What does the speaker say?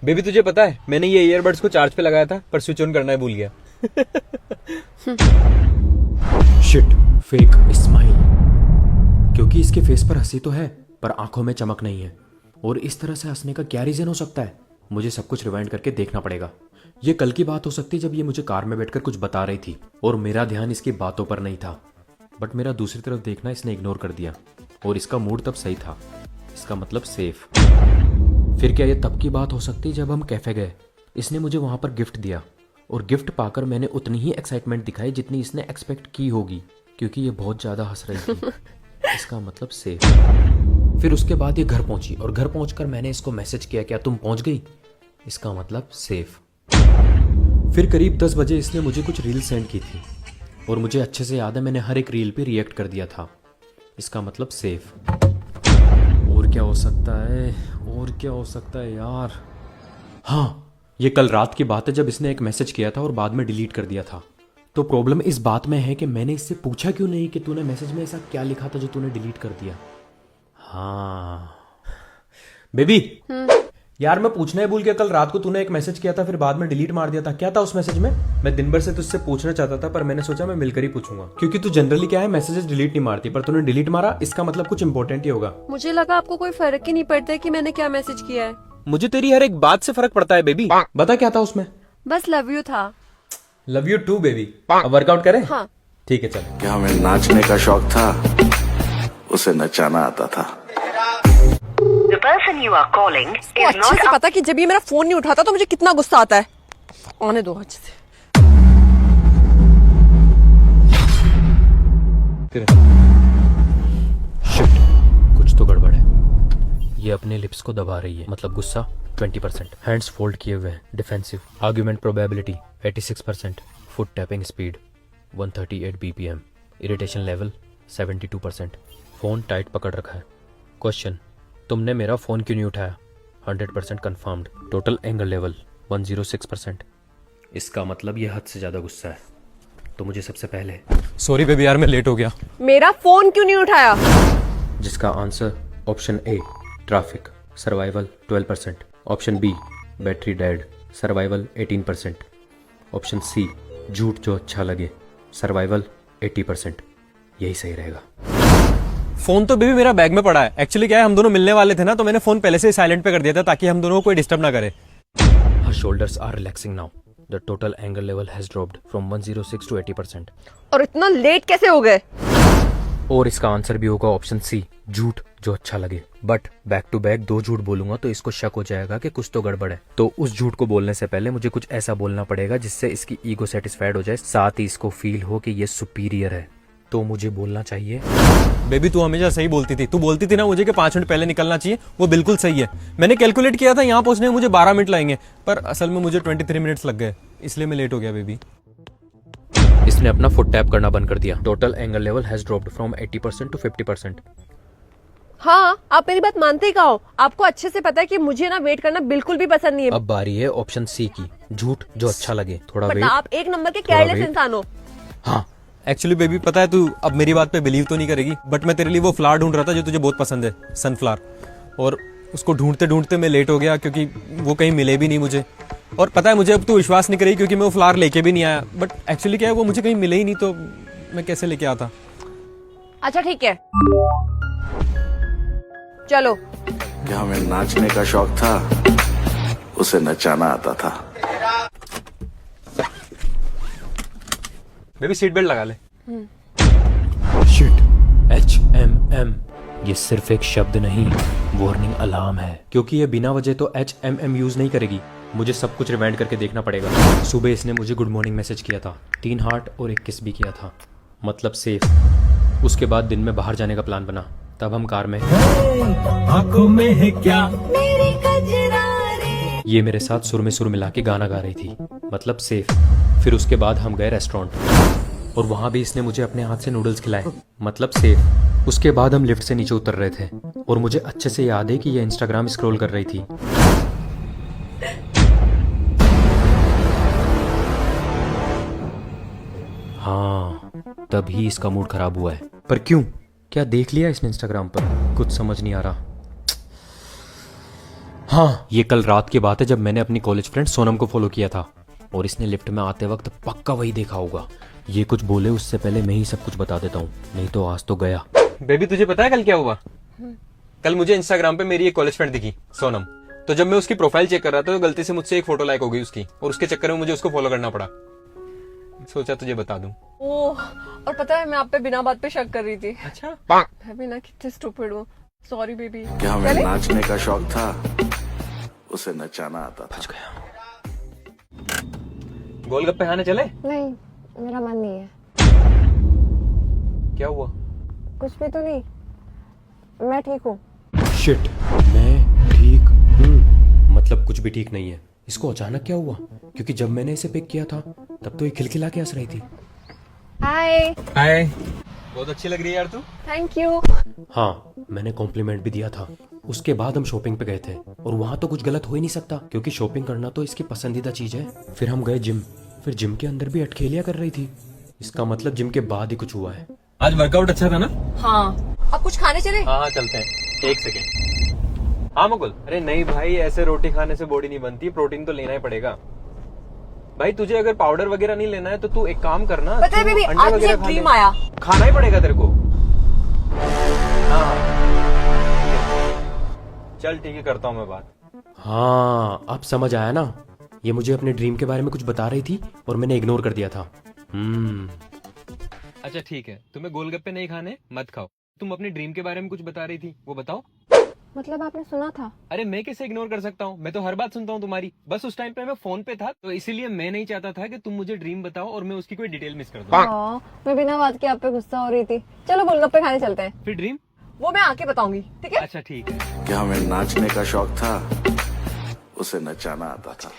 Baby तुझे पता है मैंने ये ईयरबड्स को चार्ज पे लगाया था पर स्विच ऑन करना ही भूल गया। Shit, fake smile. क्योंकि इसके फेस पर हंसी तो है पर आंखों में चमक नहीं है। और इस तरह से हंसने का क्या रीजन हो सकता है? मुझे सब कुछ रिवाइंड करके देखना पड़ेगा। ये कल की बात हो सकती है जब ये मुझे कार में बैठकर कुछ बता रही थी और मेरा ध्यान इसकी बातों पर नहीं था, बट मेरा दूसरी तरफ देखना इसने इग्नोर कर दिया और इसका मूड तब सही था। इसका मतलब सेफ। फिर क्या ये तब की बात हो सकती है जब हम कैफे गए, इसने मुझे वहां पर गिफ्ट दिया और गिफ्ट पाकर मैंने उतनी ही एक्साइटमेंट दिखाई जितनी इसने एक्सपेक्ट की होगी क्योंकि ये बहुत ज्यादा हंस रही थी। इसका मतलब सेफ। फिर उसके बाद ये घर पहुंची और घर पहुंचकर मैंने इसको मैसेज किया, क्या तुम पहुंच गई? इसका मतलब सेफ। फिर करीब 10 बजे इसने मुझे कुछ रील सेंड की थी और मुझे अच्छे से याद है मैंने हर एक रील पे रिएक्ट कर दिया था। इसका मतलब सेफ। और क्या हो सकता है? और क्या हो सकता है यार? हाँ, ये कल रात की बात है जब इसने एक मैसेज किया था और बाद में डिलीट कर दिया था। तो प्रॉब्लम इस बात में है कि मैंने इससे पूछा क्यों नहीं कि तूने मैसेज में ऐसा क्या लिखा था जो तूने डिलीट कर दिया। हाँ बेबी, यार मैं पूछना ही भूल गया, कल रात को तूने एक मैसेज किया था फिर बाद में डिलीट मार दिया था, क्या था उस मैसेज में? मैं दिन भर से तुझसे पूछना चाहता था पर मैंने सोचा मैं मिलकर ही पूछूंगा क्योंकि तू जनरली क्या है मैसेजेस डिलीट नहीं मारती, पर तूने डिलीट मारा, इसका मतलब कुछ इंपॉर्टेंट ही होगा। मुझे लगा आपको कोई फर्क ही नहीं पड़ता कि मैंने क्या मैसेज किया है। मुझे तेरी हर एक बात से फर्क पड़ता है बेबी। बता क्या था उसमें? बस लव यू था। Love you too baby. अब वर्कआउट करें? हाँ ठीक है चल। क्या हमें नाचने का शौक था, उसे नचाना आता था। The person you are calling is अच्छे not से पता कि जब ये मेरा फोन नहीं उठाता तो मुझे कितना गुस्सा आता है। आने दो अच्छे से। शिट, कुछ तो गड़बड़ है। ये अपने लिप्स को दबा रही है, मतलब गुस्सा 20%, हैंड्स फोल्ड किए हुए हैं, defensive, argument probability 86%, foot tapping speed 138 bpm, irritation level 72%, phone tight पकड़ रखा है। क्वेश्चन, तुमने मेरा फोन क्यों नहीं उठाया? 100% कंफर्म्ड, टोटल एंगर लेवल 106%। इसका मतलब ये हद से ज्यादा गुस्सा है। तो मुझे सबसे पहले सॉरी बेबी यार मैं लेट हो गया। मेरा फोन क्यों नहीं उठाया? जिसका answer option A traffic, survival 12%, option B battery dead, survival 18%, option C झूठ जो अच्छा लगे, सर्वाइवल 80%। यही सही रहेगा। फोन तो बेबी मेरा बैग में पड़ा है। एक्चुअली क्या है हम दोनों मिलने वाले थे ना, तो मैंने फोन पहले से साइलेंट पे कर दिया था ताकि हम दोनों को कोई डिस्टर्ब ना करे। Her shoulders are relaxing now. The total anger level has dropped from 106 to 80%. और इतना लेट कैसे हो गए? और इसका आंसर भी होगा ऑप्शन सी, झूठ जो अच्छा लगे। बट बैक टू बैक 2 झूठ बोलूंगा तो इसको शक हो जाएगा कि कुछ तो गड़बड़ है। तो उस झूठ को बोलने से पहले मुझे कुछ ऐसा बोलना पड़ेगा जिससे इसकी ईगो सेटिस्फाइड हो जाए, साथ ही इसको फील हो कि ये सुपीरियर है। तो मुझे बोलना चाहिए, बेबी तू हमेशा सही बोलती थी। तू बोलती थी ना मुझे कि 5 मिनट पहले निकलना चाहिए, वो बिल्कुल सही है। मैंने कैलकुलेट किया था यहाँ पहुंचने में मुझे 12 मिनट लगेंगे, पर असल में मुझे 23 मिनट्स लग गए, इसलिए मैं लेट हो गया बेबी। इसने अपना फुट टैप करना बंद कर दिया। Total anger level has dropped from 80% to 50%। हाँ, आप मेरी बात मानते ही कहो। आपको अच्छे से पता है कि मुझे ना वेट करना बिल्कुल भी पसंद नहीं है। अब बारी है ऑप्शन सी की, झूठ जो अच्छा लगे। थोड़ा बट वेट। आप एक नंबर के केयरलेस इंसान हो। हाँ, एक्चुअली बेबी पता है तू अब मेरी बात पे बिलीव तो नहीं करेगी, बट मैं तेरे लिए वो फ्लावर ढूंढ रहा था जो तुझे बहुत पसंद है, सनफ्लावर। और उसको ढूंढते ढूंढते मैं लेट हो गया क्योंकि वो कहीं मिले भी नहीं मुझे। और पता है मुझे अब तू विश्वास नहीं करेगी क्योंकि मैं वो फ्लावर लेके भी नहीं आया। बट एक्चुअली क्या है वो मुझे कहीं मिले ही नहीं, तो मैं कैसे लेके आता? अच्छा ठीक है, चलो। क्या हमें नाचने का शौक था, उसे नचाना आता था। बेबी सीट बेल्ट लगा ले। शिट, HMM ये सिर्फ एक शब्द नहीं, वार्निंग अलार्म है। क्योंकि ये बिना वजह तो HMM यूज नहीं करेगी। मुझे सब कुछ रिवाइंड करके देखना पड़ेगा। सुबह इसने मुझे गुड मॉर्निंग मैसेज किया था, 3 हार्ट और 1 किस भी किया था, मतलब सेफ। उसके बाद दिन में बाहर जाने का प्लान बना, तब हम कार में आंखों में है क्या ये मेरे साथ सुर में सुर मिला के गाना गा रही थी, मतलब सेफ। फिर उसके बाद हम गए रेस्टोरेंट और वहां भी इसने मुझे अपने हाथ से नूडल्स खिलाए, मतलब सेफ। उसके बाद हम लिफ्ट से नीचे उतर रहे थे और मुझे अच्छे से याद है कि ये इंस्टाग्राम स्क्रॉल कर रही थी। हाँ, तभी इसका मूड खराब हुआ है। पर क्यों? क्या देख लिया इसने इंस्टाग्राम पर? कुछ समझ नहीं आ रहा। हाँ, ये कल रात की बात है जब मैंने अपनी कॉलेज फ्रेंड सोनम को फॉलो किया था और इसने लिफ्ट में आते वक्त पक्का वही देखा होगा। ये कुछ बोले उससे पहले मैं ही सब कुछ बता देता हूँ, नहीं तो आज तो गया। बेबी तुझे पता है कल क्या हुआ? कल मुझे इंस्टाग्राम पे मेरी एक कॉलेज फ्रेंड दिखी, सोनम। तो जब मैं उसकी प्रोफाइल चेक कर रहा था तो गलती से मुझसे एक फोटो लाइक हो गई उसकी, और उसके चक्कर में मुझे उसको फॉलो करना पड़ा। सोचा तुझे बता दूं। ओह, और पता है मैं आप पे बिना बात पे शक कर रही थी। अच्छा, मैं भी ना कितने स्टूपिड हूँ। Sorry baby. क्या हमें नाचने का शौक था, उसे नचाना आता था। गोलगप्पे खाने चले? नहीं, मेरा मन नहीं है। क्या हुआ? कुछ भी तो नहीं, मैं ठीक हूँ। शिट, मैं ठीक हूँ मतलब कुछ भी ठीक नहीं है। इसको अचानक क्या हुआ? क्योंकि जब मैंने इसे पिक किया था तब तो ये खिलखिला के हंस रही थी। हाय। हाय, बहुत अच्छी लग रही है यार तू। Thank you. हाँ, मैंने कॉम्प्लीमेंट भी दिया था। उसके बाद हम शॉपिंग पे गए थे और वहां तो कुछ गलत हो ही नहीं सकता क्योंकि शॉपिंग करना तो इसकी पसंदीदा चीज है। फिर हम गए जिम, फिर जिम के अंदर भी अटखेलियां कर रही थी। इसका मतलब जिम के बाद ही कुछ हुआ है। आज वर्कआउट अच्छा था ना? हाँ, अब कुछ खाने चले? हाँ चलते हैं, एक सेकेंड। हाँ मुकुल, अरे नहीं भाई, ऐसे रोटी खाने से बॉडी नहीं बनती, प्रोटीन तो लेना ही पड़ेगा। भाई तुझे अगर पाउडर वगैरह नहीं लेना है तो तू एक काम करना, पता है बेबी, आज मुझे एक ड्रीम आया। खाना ही पड़ेगा तेरे को। हाँ चल ठीक है, करता हूँ मैं बात। हाँ, अब समझ आया ना। ये मुझे अपने ड्रीम के बारे में कुछ बता रही थी और मैंने इग्नोर कर दिया था। अच्छा ठीक है, तुम्हें गोलगप्पे नहीं खाने, मत खाओ। तुम अपने ड्रीम के बारे में कुछ बता रही थी, वो बताओ। मतलब आपने सुना था? अरे मैं कैसे इग्नोर कर सकता हूँ, मैं तो हर बात सुनता हूँ तुम्हारी। बस उस टाइम पे मैं फोन पे था तो इसीलिए मैं नहीं चाहता था कि तुम मुझे ड्रीम बताओ और मैं उसकी कोई डिटेल मिस कर दूं। हाँ, मैं बिना बात के आप पे गुस्सा हो रही थी। चलो गोलगप्पे खाने चलते हैं। फिर ड्रीम? वो मैं आके बताऊंगी, ठीक है? अच्छा ठीक है। क्या हमें नाचने का शौक था, उसे नचाना आता था।